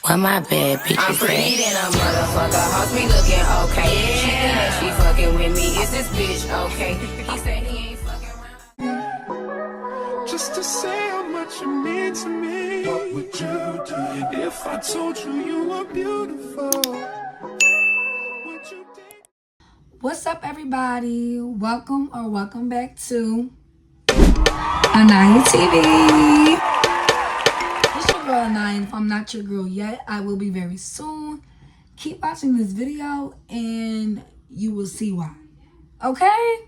Why my bad bitches I'm pretty than a motherfucker, hoes be looking okay. She think that she fucking with me, is this bitch okay? He said he ain't fucking around. Just to say how much you mean to me. What would you do if I told you you were beautiful? Would you think? What's up, everybody? Welcome back to Anaya TV. It's your girl Anaya. If I'm not your girl yet, I will be very soon. Keep watching this video and you will see why. Okay?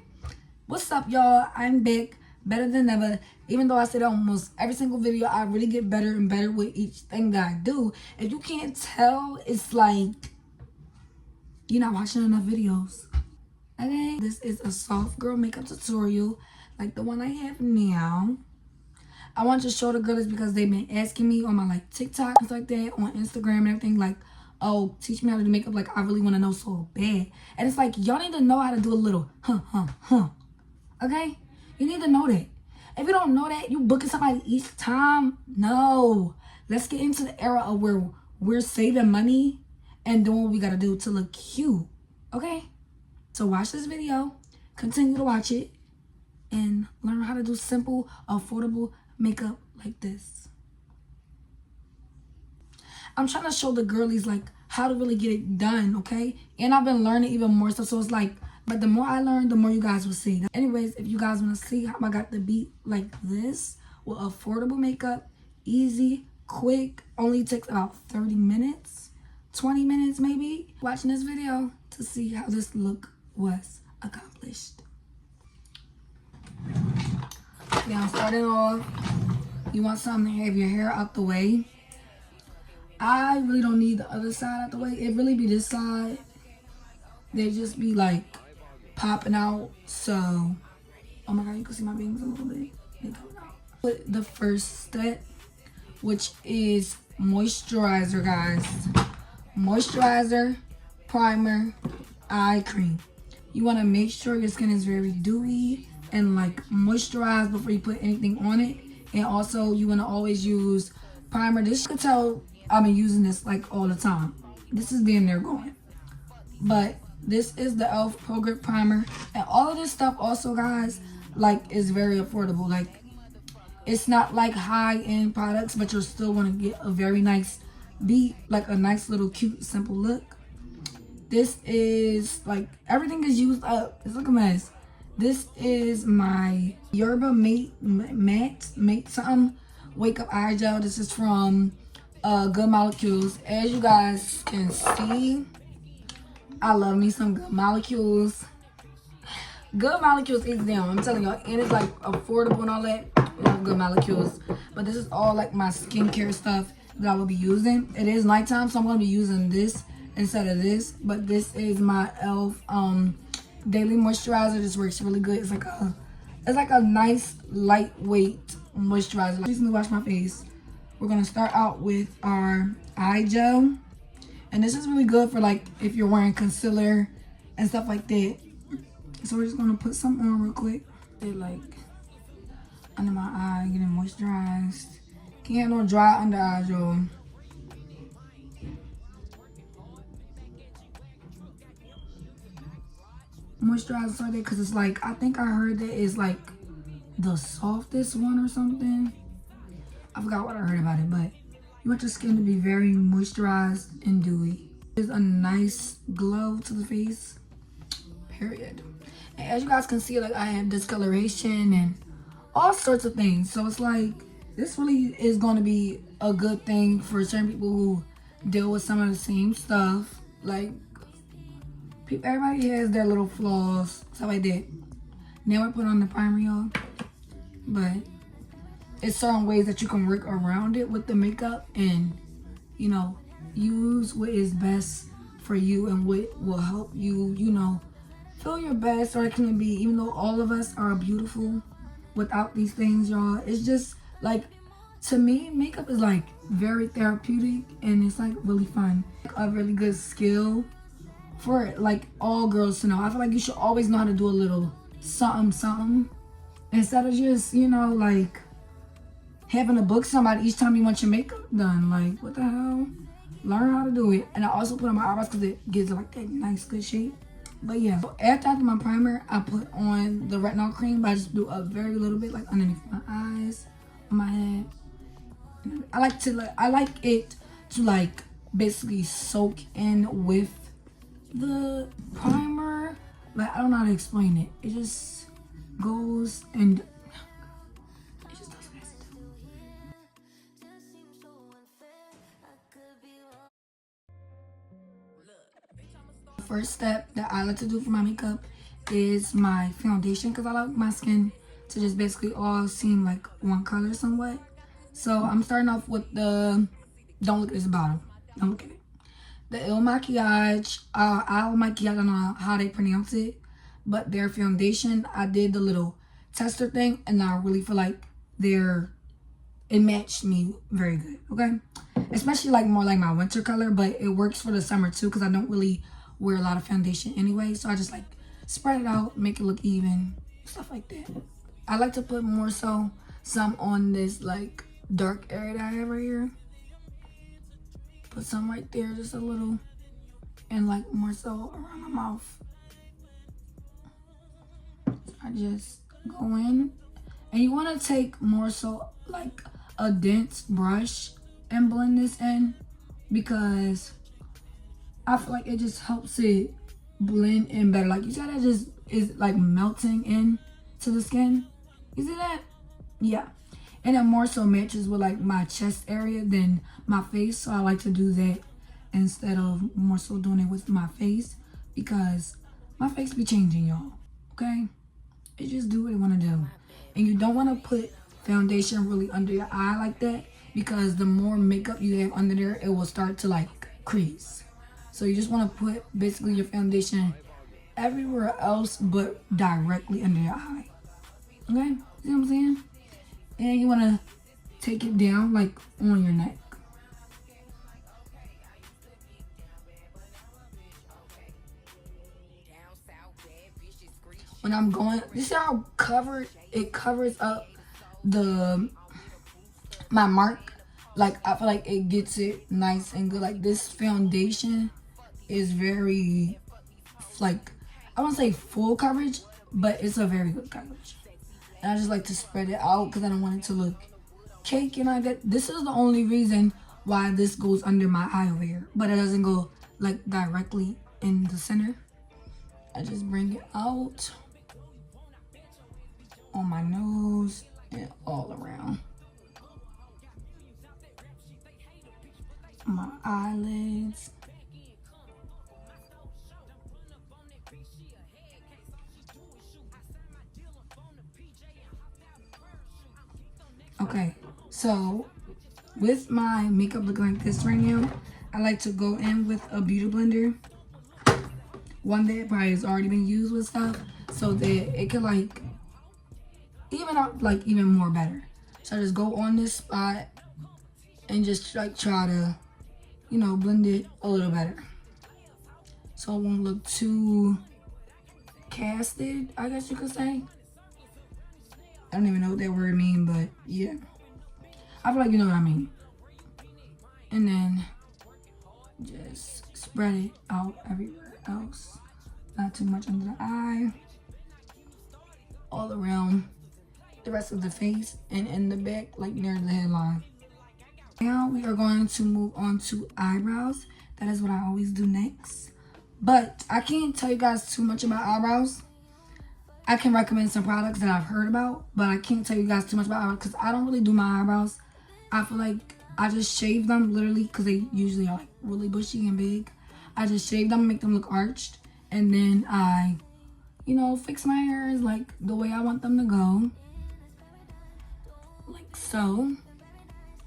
What's up, y'all? I'm back, better than ever. Even though I said almost every single video, I really get better and better with each thing that I do. If you can't tell, it's like you're not watching enough videos. Okay, this is a soft girl makeup tutorial like the one I have now. I want to show the girls because they've been asking me on my TikTok and stuff like that, on Instagram and everything, like, oh, teach me how to do makeup. Like, I really want to know so bad. And it's like, y'all need to know how to do a little okay? You need to know that. If you don't know that, you booking somebody each time. No. Let's get into the era of where we're saving money and doing what we gotta do to look cute. Okay? So watch this video, continue to watch it, and learn how to do simple, affordable makeup like this. I'm trying to show the girlies how to really get it done, okay? And I've been learning even more stuff, so it's but the more I learn, the more you guys will see. Anyways, if you guys want to see how I got the beat like this with affordable makeup, easy, quick, only takes about 30 minutes, 20 minutes maybe, watching this video to see how this look was accomplished. Now, starting off, you want something to have your hair out the way. I really don't need the other side out the way. It really be this side. They just be popping out. So, oh my god, you can see my bangs a little bit. They coming out. With the first step, which is moisturizer, guys. Moisturizer, primer, eye cream. You want to make sure your skin is very dewy and moisturized before you put anything on it. And also, you want to always use primer. This, you can tell I've been using this all the time. This is damn near going. But this is the e.l.f. Pro Grip Primer. And all of this stuff also, guys, is very affordable. It's not high-end products, but you're still going to get a very nice beat, a nice little cute, simple look. This is everything is used up. It's like a mess. This is my Yerba Mate something Wake Up Eye Gel. This is from Good Molecules. As you guys can see, I love me some Good Molecules. Good Molecules is down, I'm telling y'all. And it's affordable and all that. I love Good Molecules. But this is all my skincare stuff that I will be using. It is nighttime, so I'm going to be using this instead of this. But this is my e.l.f. Daily Moisturizer. This works really good. It's like a nice lightweight moisturizer. Let me wash my face. We're gonna start out with our eye gel, and this is really good for if you're wearing concealer and stuff like that. So we're just gonna put some on real quick. It under my eye, getting moisturized. Can't have no dry under eyes, y'all. Moisturizer like that because it's I think I heard that is the softest one or something. I forgot what I heard about it, but you want your skin to be very moisturized and dewy. There's a nice glow to the face, period. And as you guys can see, I have discoloration and all sorts of things. So it's this really is going to be a good thing for certain people who deal with some of the same stuff. Everybody has their little flaws, stuff like that. Now we're putting on the primer, y'all. But it's certain ways that you can work around it with the makeup and, use what is best for you and what will help you, feel your best. Or it can be, even though all of us are beautiful without these things, y'all. It's just, to me, makeup is, very therapeutic and it's, really fun. A really good skill for all girls to know. I feel you should always know how to do a little something instead of just having to book somebody each time you want your makeup done. What the hell? to do it. And I also put on my eyebrows because it gives it like that nice good shape. But yeah, so after I do my primer, I put on the retinol cream, but I just do a very little bit, like underneath my eyes, on my head. I like it to like basically soak in with the primer. Like, I don't know how to explain it. It just goes and it just does what it has to do. First step that I like to do for my makeup is my foundation, because I like my skin to just basically all seem like one color somewhat. So I'm starting off with the, don't look at this bottle, don't look at it. The Il Makiage, Al Makiage, I don't know how they pronounce it, but their foundation, I did the little tester thing, and I really feel like it matched me very good, okay? Especially like more like my winter color, but it works for the summer too, because I don't really wear a lot of foundation anyway, so I just like spread it out, make it look even, stuff like that. I like to put more so some on this like dark area that I have right here. Put some right there, just a little, and like more so around my mouth. I just go in, and you want to take more so like a dense brush and blend this in, because I feel like it just helps it blend in better. Like, you see how that just is like melting in to the skin? You see that? Yeah. And it more so matches with like my chest area than my face. So I like to do that instead of more so doing it with my face, because my face be changing, y'all. Okay? It just do what it want to do. And you don't want to put foundation really under your eye like that, because the more makeup you have under there, it will start to like crease. So you just want to put basically your foundation everywhere else but directly under your eye. Okay? See what I'm saying? And you want to take it down like on your neck. When I'm going, you see how it covers up my mark? Like, I feel like it gets it nice and good. Like, this foundation is very, like, I won't say full coverage, but it's a very good coverage. And I just like to spread it out because I don't want it to look cakey like that. This is the only reason why this goes under my eye over here, but it doesn't go like directly in the center. I just bring it out on my nose and all around my eyelids. Okay, so with my makeup looking like this right now, I like to go in with a beauty blender, one that probably has already been used with stuff, so that it can like even out like even more better. So I just go on this spot and just like try to, you know, blend it a little better, so it won't look too casted, I guess you could say. I don't even know what that word means, but yeah. I feel like you know what I mean. And then just spread it out everywhere else. Not too much under the eye. All around the rest of the face and in the back, like near the headline. Now we are going to move on to eyebrows. That is what I always do next. But I can't tell you guys too much about eyebrows. I can recommend some products that I've heard about, but I can't tell you guys too much about eyebrows because I don't really do my eyebrows. I feel like I just shave them literally because they usually are like really bushy and big. I just shave them, make them look arched, and then I, you know, fix my hairs like the way I want them to go. Like so.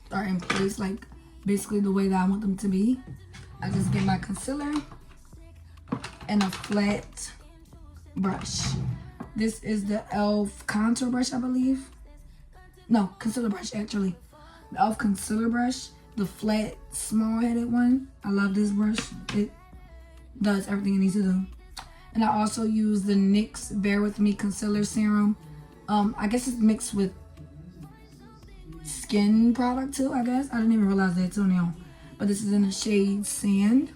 Start in place like basically the way that I want them to be. I just get my concealer and a flat brush. This is the e.l.f. contour brush, I believe. No, concealer brush, actually. The e.l.f. concealer brush, the flat, small-headed one. I love this brush. It does everything it needs to do. And I also use the NYX Bear With Me Concealer Serum. I guess it's mixed with skin product too, I guess. I didn't even realize that till now. But but this is in the shade Sand.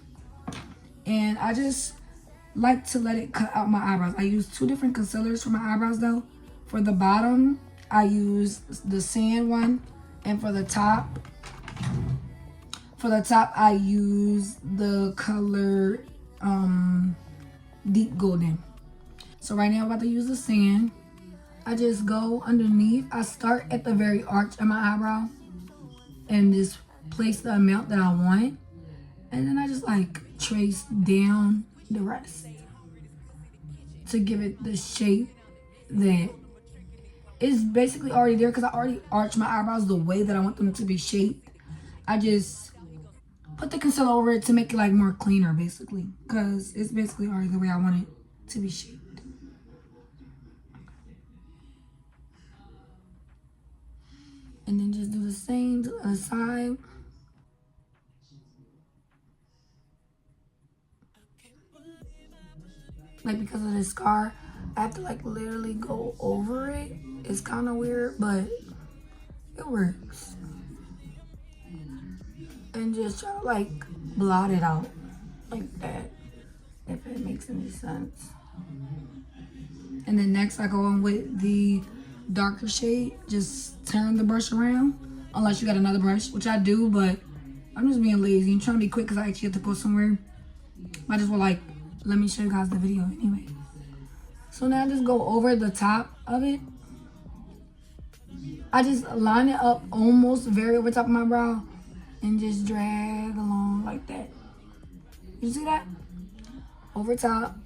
And I just like to let it cut out my eyebrows. I use 2 different concealers for my eyebrows though. For the bottom, I use the Sand one, and for the top, I use the color Deep Golden. So right now I'm about to use the Sand. I just go underneath. I start at the very arch of my eyebrow and just place the amount that I want. And then I just like trace down the rest to give it the shape that is basically already there, because I already arched my eyebrows the way that I want them to be shaped. I just put the concealer over it to make it like more cleaner basically, because it's basically already the way I want it to be shaped. And then just do the same to the other side. Like, because of the scar, I have to like literally go over it. It's kind of weird, but it works. And just try to like blot it out like that, if it makes any sense. And then next I go in with the darker shade. Just turn the brush around, unless you got another brush, which I do, but I'm just being lazy. I'm trying to be quick because I actually have to go somewhere. I just will like, let me show you guys the video anyway. So now I just go over the top of it. I just line it up almost very over top of my brow and just drag along like that. You see that? Over top.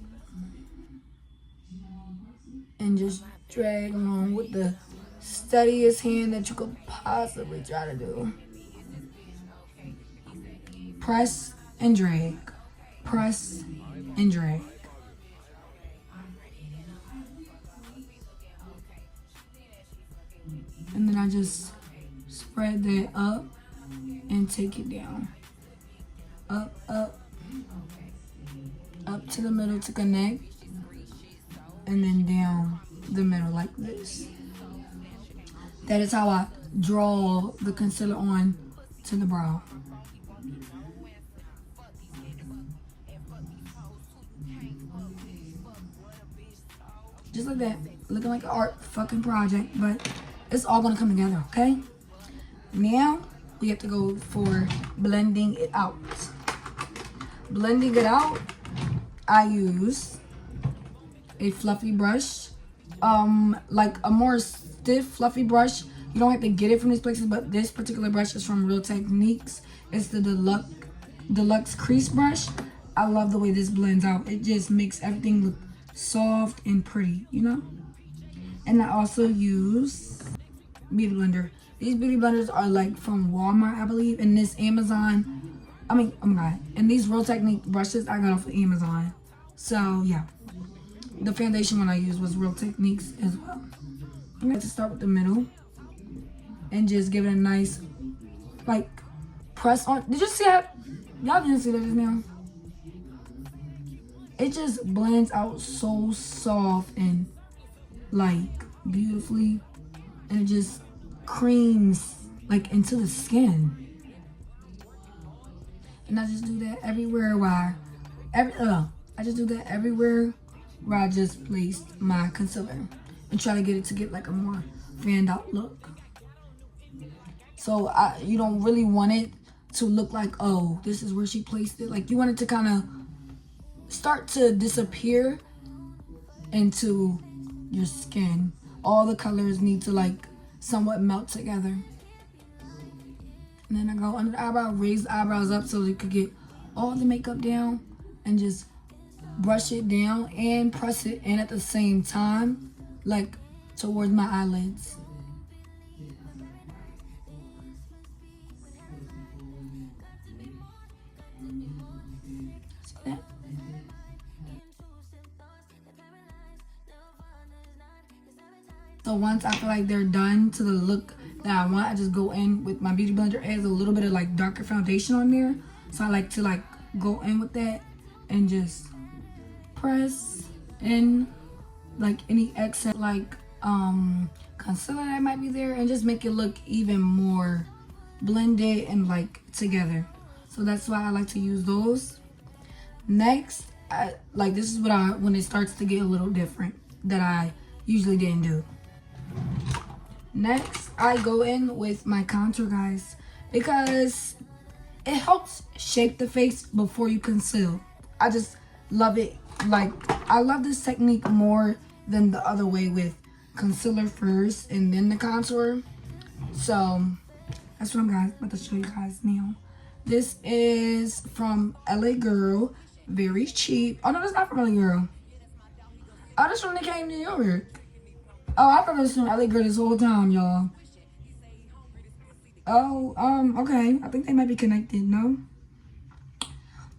And just drag along with the steadiest hand that you could possibly try to do. Press and drag. Press and drag. And then I just spread that up and take it down. Up, up, up to the middle to connect. And then down the middle like this. That is how I draw the concealer on to the brow. Just like that, looking like an art fucking project, but it's all gonna come together, okay? Now, we have to go for blending it out. Blending it out, I use a fluffy brush, like a more stiff fluffy brush. You don't have to get it from these places, but this particular brush is from Real Techniques. It's the Deluxe Crease Brush. I love the way this blends out. It just makes everything look soft and pretty, you know? And I also use beauty blender. These beauty blenders are like from Walmart, I believe, and this Amazon. Oh my god. And these Real Technique brushes I got off of Amazon. So yeah, the foundation one I used was Real Techniques as well. I'm going to start with the middle and just give it a nice like press on. Did you see that? Y'all didn't see that just now. It just blends out so soft and like beautifully, and it just creams like into the skin. And I just do that everywhere where I just do that everywhere where I just placed my concealer and try to get it to get like a more fanned out look. So you don't really want it to look like, oh, this is where she placed it. Like, you want it to kind of start to disappear into your skin. All the colors need to like somewhat melt together. And then I go under the eyebrow, raise the eyebrows up so they could get all the makeup down, and just brush it down and press it in at the same time, like towards my eyelids. See that? So once I feel like they're done to the look that I want, I just go in with my beauty blender, adds a little bit of like darker foundation on there. So I like to like go in with that and just press in like any excess like concealer that might be there, and just make it look even more blended and like together. So that's why I like to use those. Next, this is what when it starts to get a little different that I usually didn't do. Next, I go in with my contour, guys, because it helps shape the face before you conceal. I just love it. Like, I love this technique more than the other way with concealer first and then the contour. So that's what I'm about to show you guys now. This is from LA Girl. Very cheap. Oh no, that's not from LA Girl. Oh, that's from Nicole, New York. Oh, I thought it was from LA Girl this whole time, y'all. Oh, okay. I think they might be connected, no?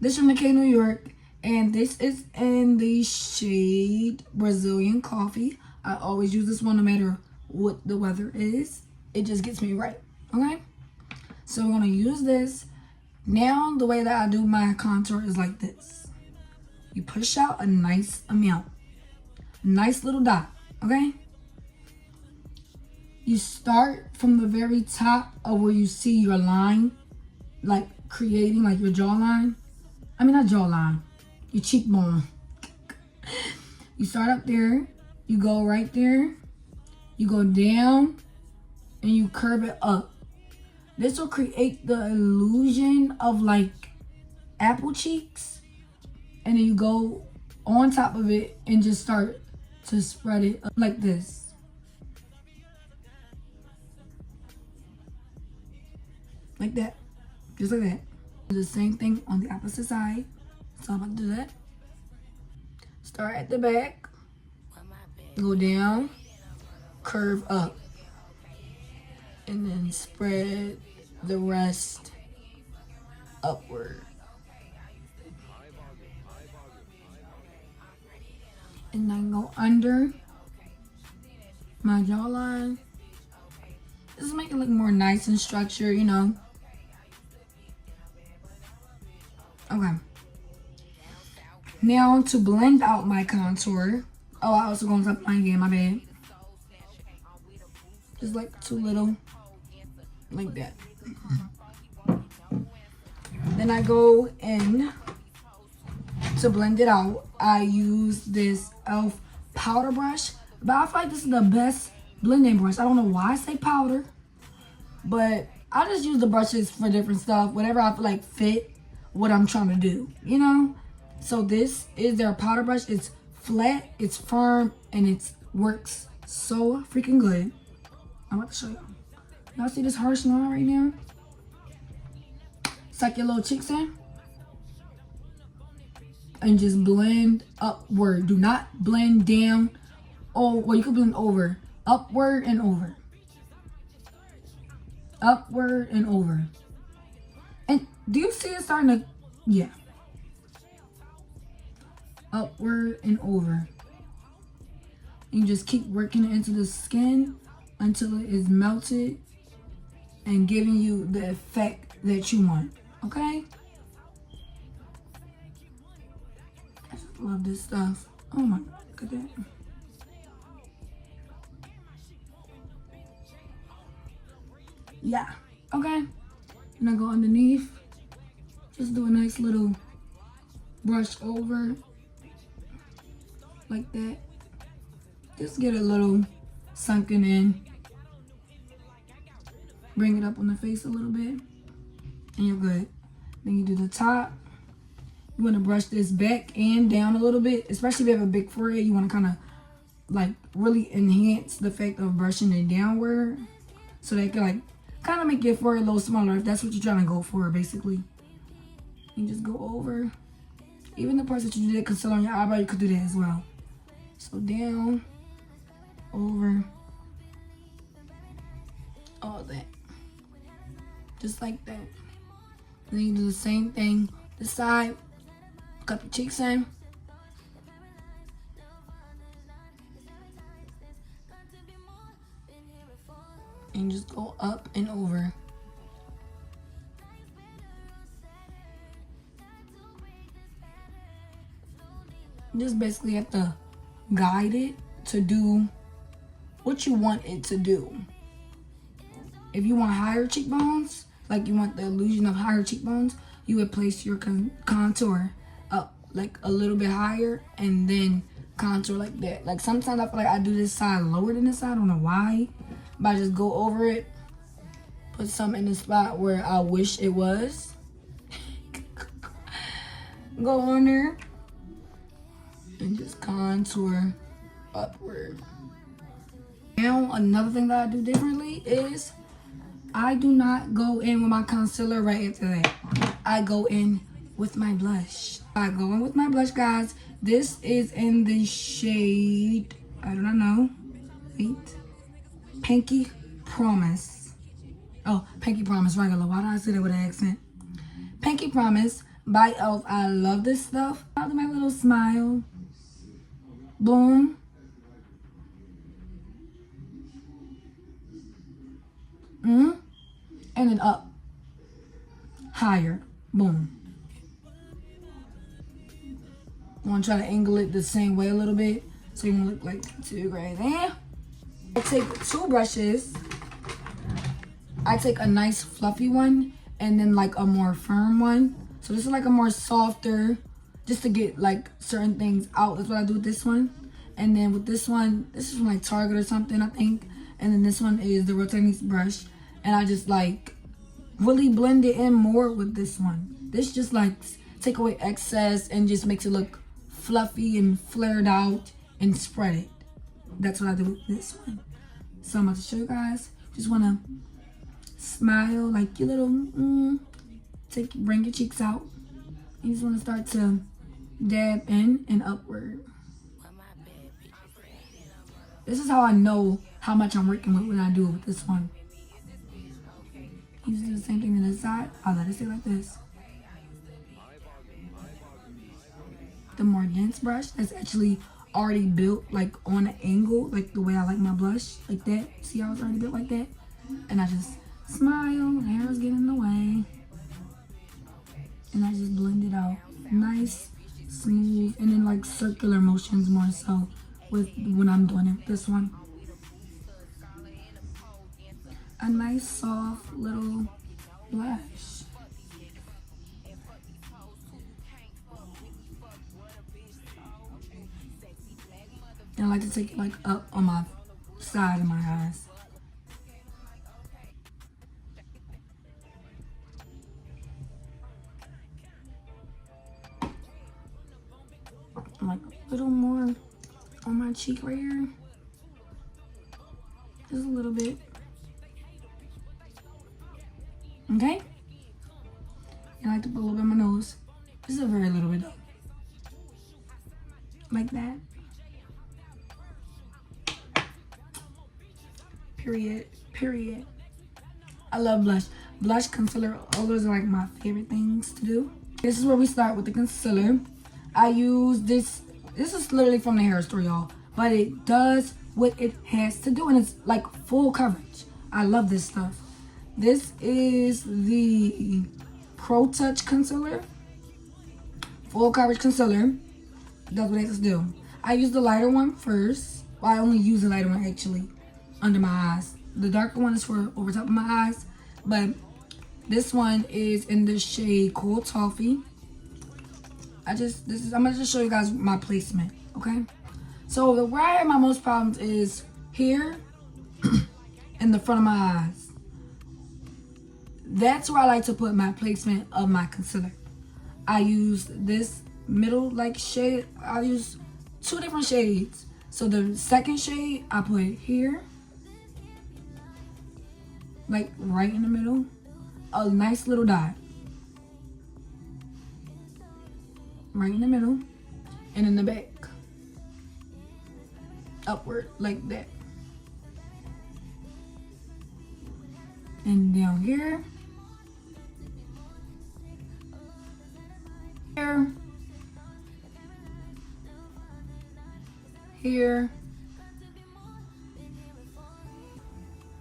This is from Nicole, New York. And this is in the shade Brazilian Coffee. I always use this one no matter what the weather is. It just gets me right, okay? So we're gonna use this. Now, the way that I do my contour is like this. You push out a nice amount. Nice little dot, okay? You start from the very top of where you see your line, like creating like your jawline. I mean, not jawline, your cheekbone. You start up there, you go right there, you go down, and you curve it up. This will create the illusion of like apple cheeks. And then you go on top of it and just start to spread it up like this. Like that. Just like that. Do the same thing on the opposite side. So I'm about to do that. Start at the back. Go down. Curve up. And then spread the rest upward. And then go under my jawline. This will make it look more nice and structured, you know. Okay. Now to blend out my contour. Oh, I also going to top line again, my bad. Just like too little. Like that. Then I go in to blend it out. I use this e.l.f. powder brush, but I feel like this is the best blending brush. I don't know why I say powder, but I just use the brushes for different stuff, whatever I feel like fit what I'm trying to do, you know? So this is their powder brush. It's flat, it's firm, and it works so freaking good. I'm about to show y'all. Y'all see this harsh line right now? Suck your little cheeks in. And just blend upward. Do not blend down. Oh, well, you can blend over. Upward and over. Upward and over. And do you see it starting to, yeah. Upward and over. And you just keep working it into the skin until it is melted and giving you the effect that you want. Okay? I just love this stuff. Oh my God, look at that. Yeah, okay. And I go underneath. Just do a nice little brush over. Like that. Just get a little sunken in. Bring it up on the face a little bit. And you're good. Then you do the top. You want to brush this back and down a little bit. Especially if you have a big forehead. You want to kind of like really enhance the effect of brushing it downward. So that can like kind of make your forehead a little smaller if that's what you're trying to go for, basically. You just go over. Even the parts that you did concealer on your eyebrow, you could do that as well. So down, over, all that. Just like that. And then you do the same thing this side. Cup your cheeks in. And just go up and over. Just basically have to guide it to do what you want it to do. If you want higher cheekbones, like you want the illusion of higher cheekbones, you would place your contour up like a little bit higher and then contour like that. Like sometimes I feel like I do this side lower than this side. I don't know why, but I just go over it, put some in the spot where I wish it was. Go on there and just contour upward. Now another thing that I do differently is I do not go in with my concealer right after that. I go in with my blush. I go in with my blush, guys. This is in the shade, I do not know, wait, Pinky Promise. Oh, Pinky Promise regular. Why did I say that with an accent? Pinky Promise by e.l.f. I love this stuff. I'll do my little smile. Boom. And then up. Higher. Boom. I want to try to angle it the same way a little bit so you can look like two right there. I take two brushes. I take a nice fluffy one and then like a more firm one. So this is like a more softer, just to get like certain things out. That's what I do with this one. And then with this one, this is from like Target or something, I think. And then this one is the Real Techniques brush. And I just like really blend it in more with this one. This just like take away excess and just makes it look fluffy and flared out and spread it. That's what I do with this one. So I'm about to show you guys. Just want to smile like your little, bring your cheeks out. You just want to start to dab in and upward. This is how I know how much I'm working with when I do it with this one. You do the same thing on this side. I'll let it sit like this. The more dense brush that's actually already built like on an angle, like the way I like my blush, like that. See how it's already built like that? And I just smile, hair is getting in the way. And I just blend it out. Nice, smooth, and then like circular motions more so with when I'm doing it with this one. A nice soft little blush. And I like to take it like up on my side of my eyes. Like a little more on my cheek right here. Just a little bit. Okay? And I like to put a little bit on my nose. Just a very little bit though. Like that. Period. Period. I love blush. Blush, concealer, all those are like my favorite things to do. This is where we start with the concealer. I use this. This is literally from the hair store, y'all. But it does what it has to do. And it's like full coverage. I love this stuff. This is the Pro Touch Concealer. Full coverage concealer. That's what it has to do. I use the lighter one first. Well, I only use the lighter one actually under my eyes. The darker one is for over top of my eyes. But this one is in the shade Cool Toffee. I'm gonna just show you guys my placement, okay? So where I have my most problems is here in the front of my eyes. That's where I like to put my placement of my concealer. I use this middle like shade. I use two different shades. So the second shade I put here, like right in the middle, a nice little dot. Right in the middle, and in the back, upward like that. And down here, here,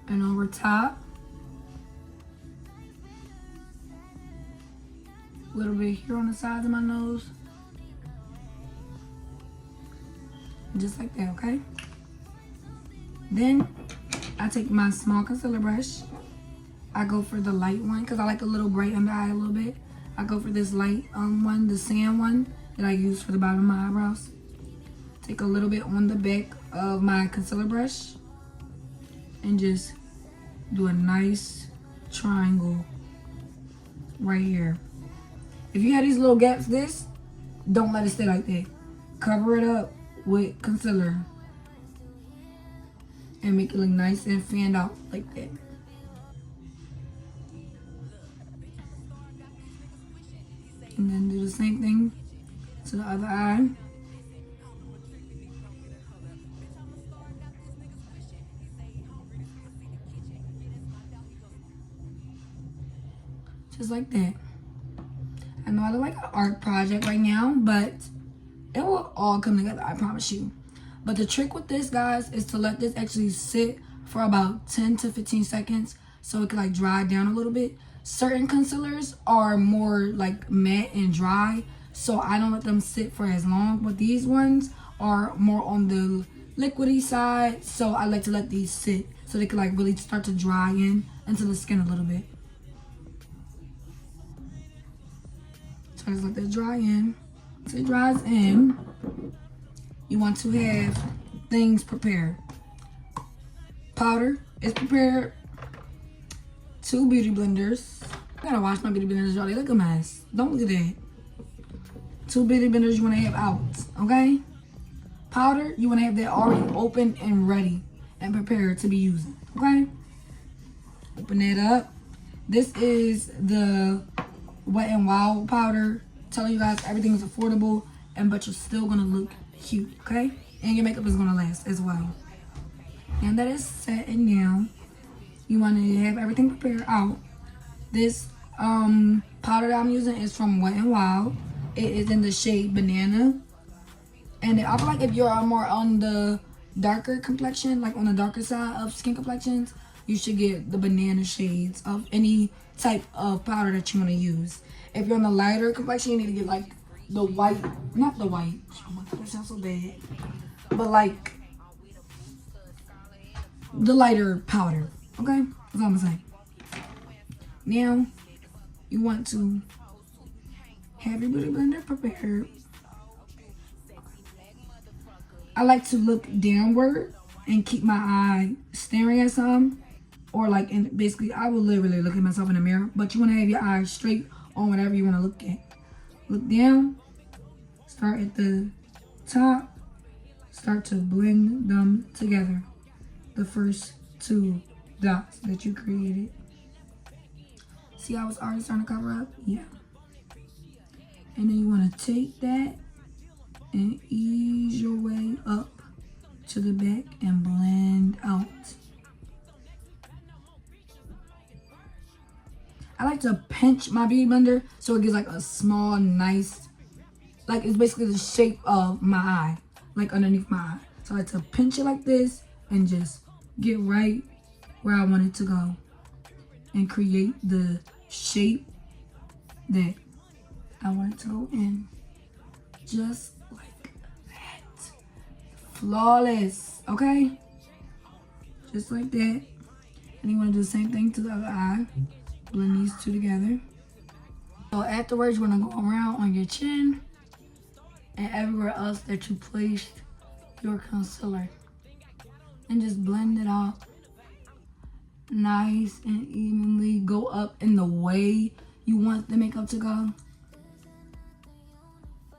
and over top. A little bit here on the sides of my nose. Just like that, okay? Then I take my small concealer brush. I go for the light one because I like a little bright under eye a little bit. I go for this light one, the sand one that I use for the bottom of my eyebrows. Take a little bit on the back of my concealer brush and just do a nice triangle right here. If you have these little gaps, don't let it stay like that. Cover it up with concealer and make it look nice and fanned out like that. And then do the same thing to the other eye. Just like that. I know I look like an art project right now, but it will all come together, I promise you. But the trick with this, guys, is to let this actually sit for about 10 to 15 seconds so it can like dry down a little bit. Certain concealers are more like matte and dry, so I don't let them sit for as long. But these ones are more on the liquidy side, so I like to let these sit so they can like really start to dry in into the skin a little bit. So just let that dry in. Once it dries in, you want to have things prepared. Powder is prepared. 2 beauty blenders. I gotta wash my beauty blenders, y'all. They look a mess. Don't look at that. 2 beauty blenders you want to have out, okay? Powder, you want to have that already open and ready and prepared to be used, okay? Open that up. This is the Wet n Wild powder. Telling you guys everything is affordable, but you're still gonna look cute, okay? And your makeup is gonna last as well. And that is setting down. You want to have everything prepared out. This powder that I'm using is from Wet n Wild. It is in the shade Banana. And I feel like if you're more on the darker complexion, like on the darker side of skin complexions, you should get the banana shades of any type of powder that you want to use. If you're on the lighter complexion, you need to get like the white, not the white, oh my god, that sounds so bad, but like the lighter powder, okay? That's all I'm saying. Now, you want to have your beauty blender prepared. I like to look downward and keep my eye staring at something. Or like, and basically, I will literally look at myself in the mirror. But you want to have your eyes straight on whatever you want to look at. Look down. Start at the top. Start to blend them together. The first 2 dots that you created. See how it's already starting to cover up? Yeah. And then you want to take that and ease your way up to the back and blend out. I like to pinch my beauty blender so it gives like a small, nice, like it's basically the shape of my eye, like underneath my eye. So I like to pinch it like this and just get right where I want it to go and create the shape that I want it to go in. Just like that. Flawless, okay? Just like that. And you want to do the same thing to the other eye. Blend these 2 together. So afterwards, you want to go around on your chin and everywhere else that you placed your concealer. And just blend it out nice and evenly. Go up in the way you want the makeup to go.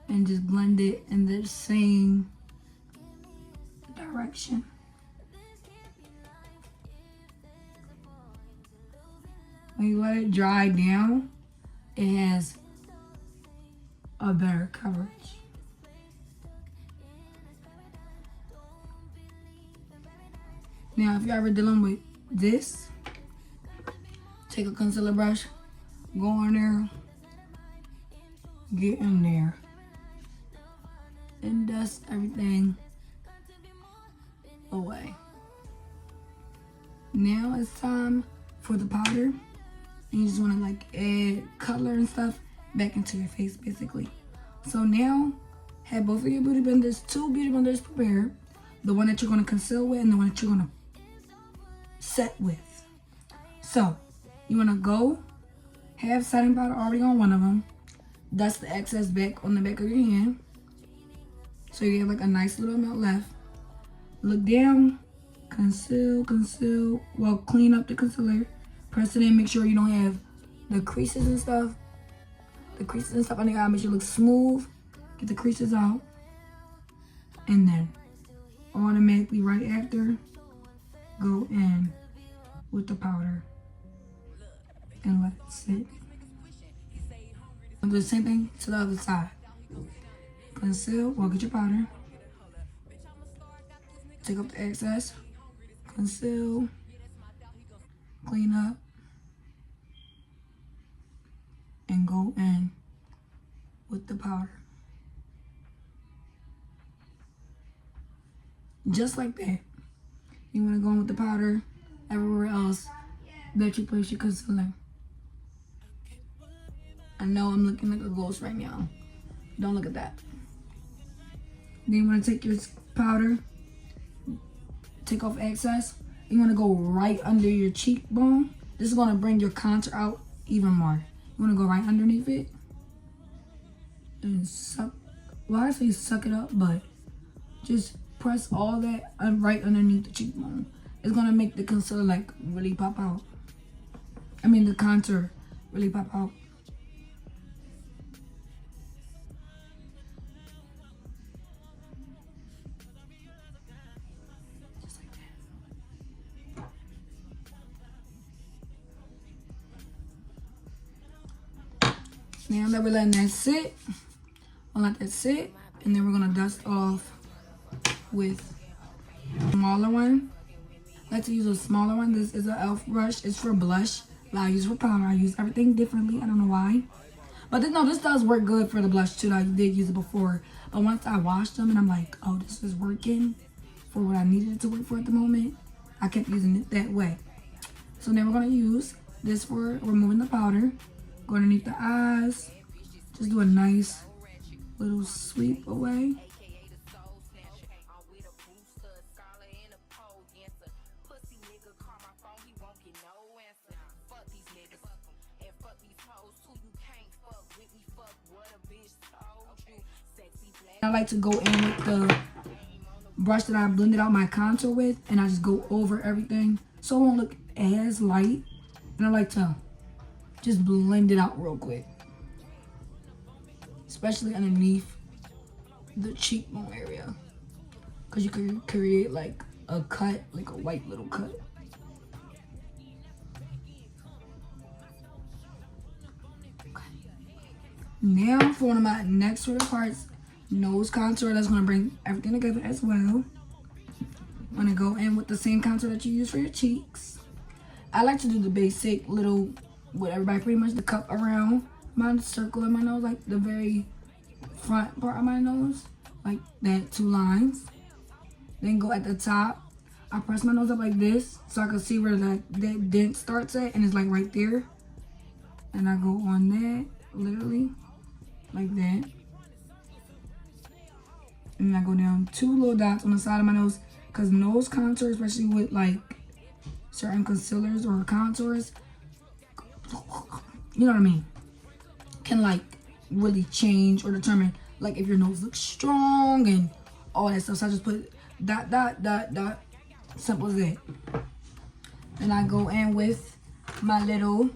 And just blend it in the same direction. When you let it dry down, it has a better coverage. Now, if you're ever dealing with this, take a concealer brush, go on there, get in there, and dust everything away. Now it's time for the powder. And you just want to like add color and stuff back into your face basically. So now have both of your beauty blenders, 2 beauty blenders prepared. The one that you're going to conceal with and the one that you're going to set with. So you want to go have setting powder already on one of them. Dust the excess back on the back of your hand. So you have like a nice little amount left. Look down, conceal, conceal. Well, clean up the concealer. Press it in, make sure you don't have the creases and stuff. The creases and stuff on the eye, make sure it looks smooth. Get the creases out. And then, automatically right after, go in with the powder. And let it sit. And do the same thing to the other side. Conceal, well, get your powder. Take up the excess. Conceal. Clean up. And go in with the powder. Just like that. You want to go in with the powder everywhere else that you place your concealer. I know I'm looking like a ghost right now. Don't look at that. Then you want to take your powder, take off excess. You want to go right under your cheekbone. This is going to bring your contour out even more. You want to go right underneath it and suck. Well, I say suck it up, but just press all that right underneath the cheekbone. It's going to make the concealer like really pop out. I mean the contour really pop out. Just like that. Now that we're letting that sit, I'll let that sit, and then we're going to dust off with a smaller one. I like to use a smaller one. This is an e.l.f. brush. It's for blush. I use for powder. I use everything differently. I don't know why. But this does work good for the blush too. I did use it before. But once I washed them and I'm like, oh, this is working for what I needed it to work for at the moment, I kept using it that way. So now we're going to use this for removing the powder. Go underneath the eyes. Just do a nice little sweep away. I like to go in with the brush that I blended out my contour with, and I just go over everything so it won't look as light. And I like to just blend it out real quick, especially underneath the cheekbone area, because you can create like a cut, like a white little cut. Okay. Now for one of my next favorite parts, nose contour. That's going to bring everything together as well. I'm going to go in with the same contour that you use for your cheeks. I like to do the basic little, what everybody pretty much, the cup around my circle of my nose, like the very front part of my nose, like that, 2 lines. Then go at the top. I press my nose up like this so I can see where that dent starts at, and it's like right there. And I go on that, literally, like that. And I go down 2 little dots on the side of my nose, because nose contour, especially with like certain concealers or contours, you know what I mean, can like really change or determine like if your nose looks strong and all that stuff. So I just put dot, dot, dot, dot, simple as that. And I go in with my little,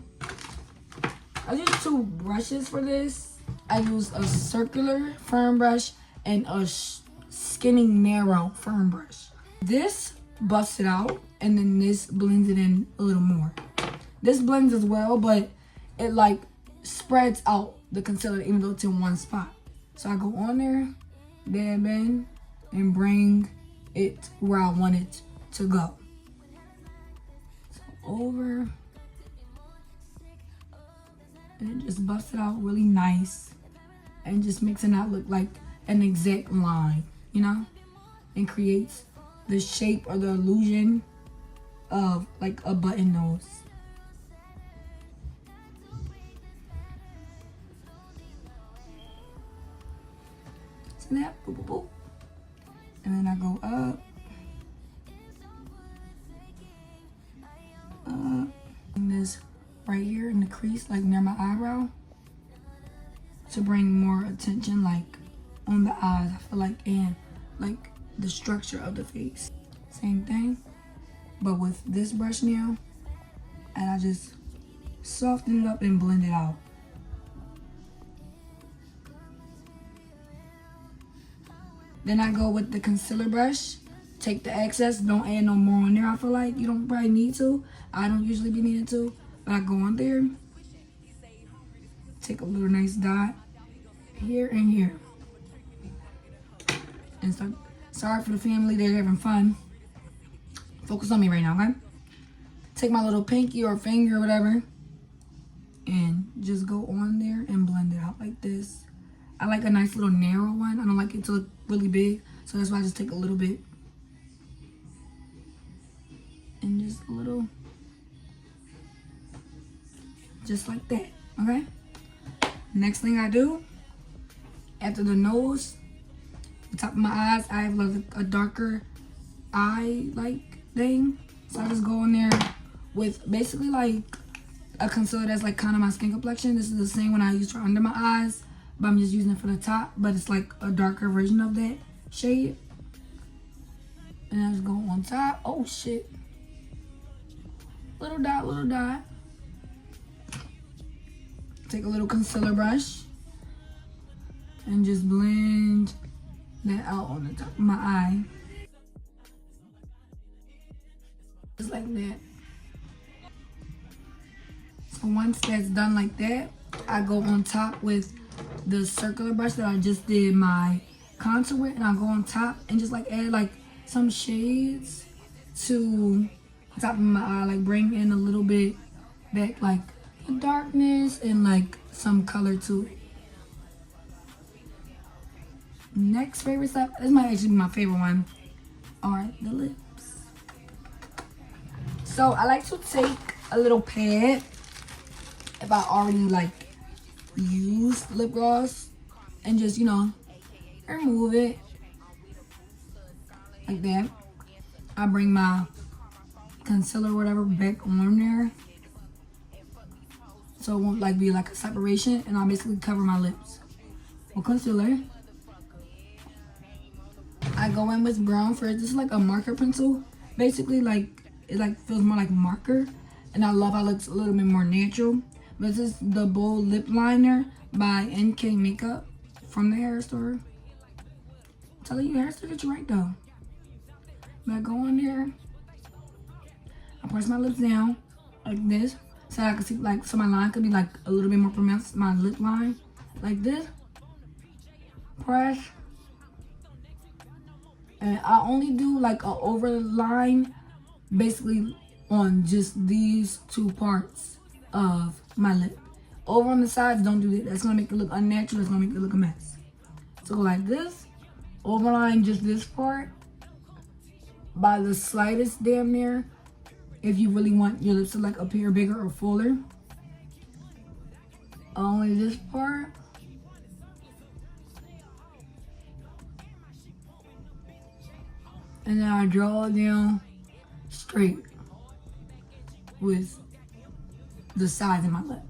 I use 2 brushes for this. I use a circular firm brush and a skinny narrow firm brush. This buffs it out, and then this blends it in a little more. This blends as well, but it like spreads out the concealer even though it's in one spot. So I go on there, dab in, and bring it where I want it to go. So over, and it just buffs it out really nice, and just makes it not look like an exact line, you know, and creates the shape or the illusion of like a button nose. Snap, boop, boop, boop. And then I go up, and this right here in the crease, like near my eyebrow, to bring more attention like on the eyes, I feel like, and like the structure of the face. Same thing, but with this brush now, and I just soften it up and blend it out. Then I go with the concealer brush, take the excess, don't add no more on there. I feel like you don't probably need to. I don't usually be needing to, but I go on there, take a little nice dot here and here. And start, sorry for the family, they're having fun. Focus on me right now, okay? Take my little pinky or finger or whatever and just go on there and blend it out like this. I like a nice little narrow one. I don't like it to look really big, so that's why I just take a little bit. And just a little, just like that, okay? Next thing I do, after the nose, the top of my eyes, I have like a darker eye like thing. So I just go in there with basically like a concealer that's like kind of my skin complexion. This is the same one I use for under my eyes, but I'm just using it for the top, but it's like a darker version of that shade. And I just go on top. Oh shit. Little dot, little dot. Take a little concealer brush and just blend that out on the top of my eye. Just like that. So once that's done like that, I go on top with the circular brush that I just did my contour with, and I go on top and just like add like some shades to the top of my eye, like bring in a little bit back, like the darkness and like some color to it. Next favorite step, this might actually be my favorite one, are the lips. So I like to take a little pad if I already like used lip gloss and just, you know, remove it like that. I bring my concealer or whatever back on there so it won't like be like a separation, and I'll basically cover my lips with concealer. I go in with brown first. This is like a marker pencil, basically. Like it like feels more like marker, and I love how it looks a little bit more natural. But this is the Bold Lip Liner by NK Makeup from the hair store. I'm telling you, hair store gets you right though. But I go in there, I press my lips down like this, so I can see like, so my line could be like a little bit more pronounced, my lip line, like this. Press. And I only do like a overline basically on just these two parts of my lip. Over on the sides, don't do that. That's gonna make it look unnatural. It's gonna make it look a mess. So go like this, overline just this part by the slightest damn near, if you really want your lips to like appear bigger or fuller. Only this part. And then I draw it down straight with the sides of my lip,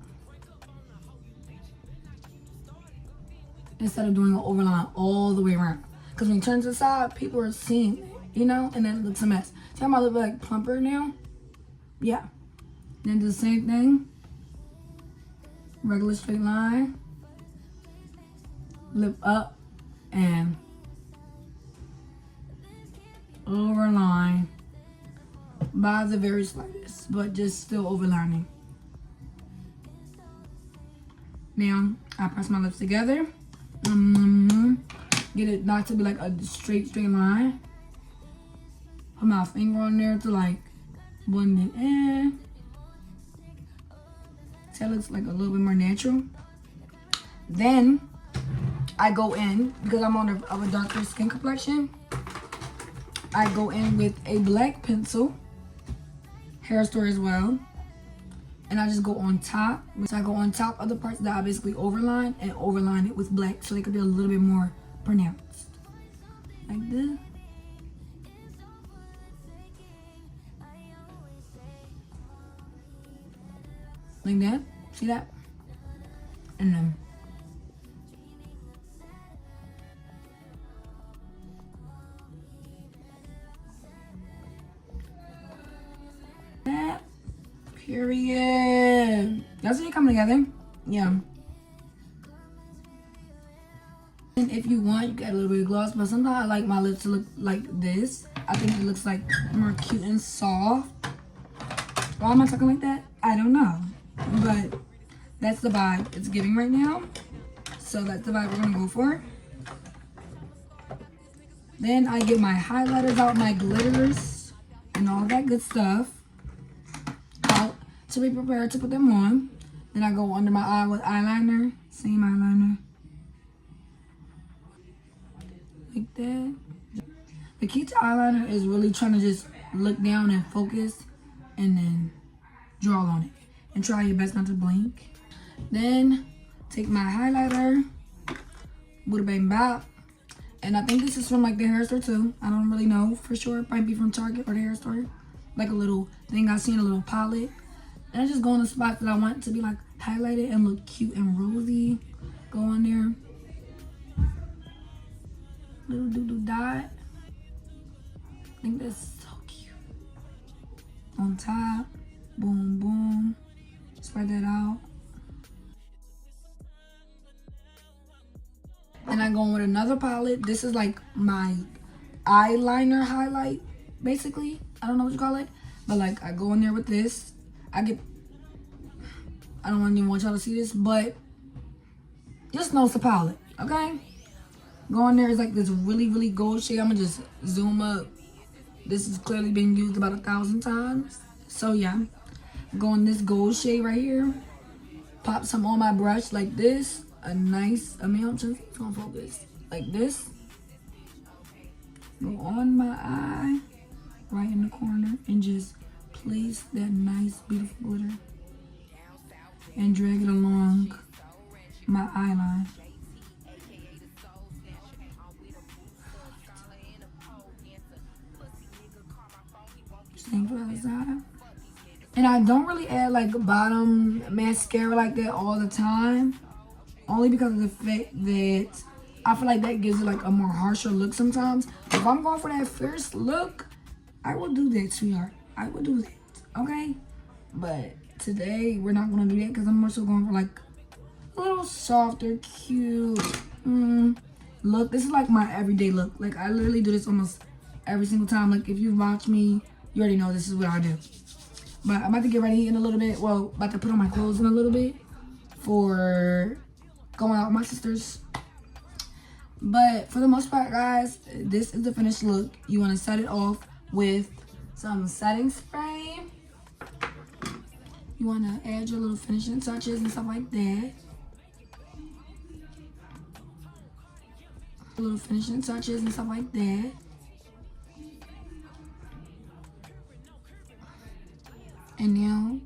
instead of doing an overline all the way around. Because when you turn to the side, people are seeing it, you know, and then it looks a mess. See how my lip like plumper now? Yeah. Then do the same thing. Regular straight line. Lip up and overline by the very slightest, but just still overlining. Now I press my lips together. Get it not to be like a straight line. Put my finger on there to like blend it in. So it looks like a little bit more natural. Then I go in, because I'm of a darker skin complexion, I go in with a black pencil, hair store as well, and I just go on top. So I go on top of the parts that I basically overline and overline it with black so they could be a little bit more pronounced. Like this. like that. See that? And then that. Period. That's it coming together. Yeah. And if you want, you can add a little bit of gloss, but sometimes I like my lips to look like this. I think it looks like more cute and soft. Why am I talking like that? I don't know. But that's the vibe it's giving right now. So that's the vibe we're gonna go for. Then I get my highlighters out, my glitters, and all that good stuff out to be prepared to put them on. Then I go under my eye with eyeliner, same eyeliner. Like that. The key to eyeliner is really trying to just look down and focus and then draw on it. And try your best not to blink. Then take my highlighter, Buddha Bang Bop. And I think this is from like the hair store too. I don't really know for sure. It might be from Target or the hair store. Like a little thing I seen, a little palette. And I just go on the spots that I want to be like highlighted and look cute and rosy. Go on there. Little doo-doo dot. I think that's so cute. On top. Boom, boom. Spread that out. And I go in with another palette. This is like my eyeliner highlight, basically. I don't know what you call it. But like I go in there with this. I don't even want y'all to see this, but just know it's a palette, okay? Go in there, it's like this really, really gold shade. I'm gonna just zoom up. This has clearly been used about 1,000 times. So yeah, go in this gold shade right here. Pop some on my brush like this. A nice amount, just it's gonna focus like this. Go on my eye, right in the corner, and just place that nice, beautiful glitter and drag it along my eyeline. Same for the other side. And I don't really add like bottom mascara like that all the time. Only because of the fact that I feel like that gives it like a more harsher look sometimes. If I'm going for that fierce look, I will do that, sweetheart. I will do that, okay? But today, we're not going to do that because I'm more so going for like a little softer, cute look. This is like my everyday look. Like I literally do this almost every single time. Like if you watch me, you already know this is what I do. But I'm about to get ready in a little bit. Well, about to put on my clothes in a little bit for going out with my sisters. But for the most part, guys, this is the finished look. You want to set it off with some setting spray. You want to add your little finishing touches and stuff like that. Little finishing touches and stuff like that. And now,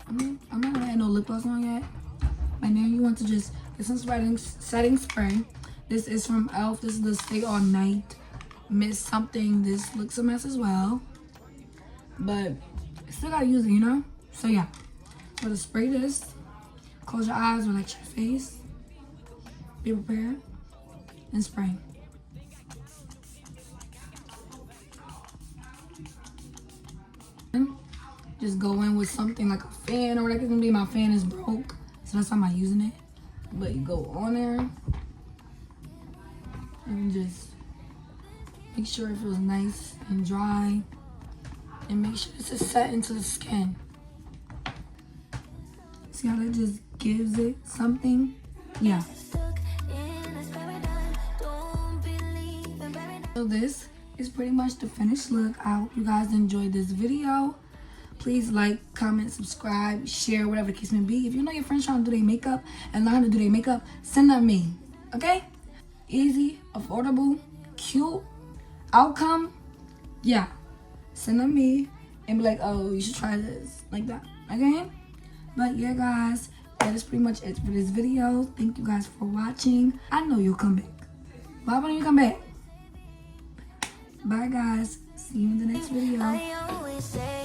I'm not going to add no lip gloss on yet. But now you want to just get some setting spray. This is from e.l.f. This is the Stay All Night Miss Something. This looks a mess as well. But still got to use it, you know? So yeah. I'm going to spray this. Close your eyes, relax your face. Be prepared. And spray. Just go in with something like a fan or whatever. It's gonna be, my fan is broke, so that's why I'm not using it. But you go on there and just make sure it feels nice and dry, and make sure this is set into the skin. See how that just gives it something? Yeah. So this is pretty much the finished look. I hope you guys enjoyed this video. Please like, comment, subscribe, share, whatever the case may be. If you know your friends trying to do their makeup and learn how to do their makeup, send them me, okay? Easy, affordable, cute, outcome, yeah. Send them me and be like, oh, you should try this, like that, okay? But yeah, guys, that is pretty much it for this video. Thank you guys for watching. I know you'll come back. Why won't you come back? Bye, guys. See you in the next video.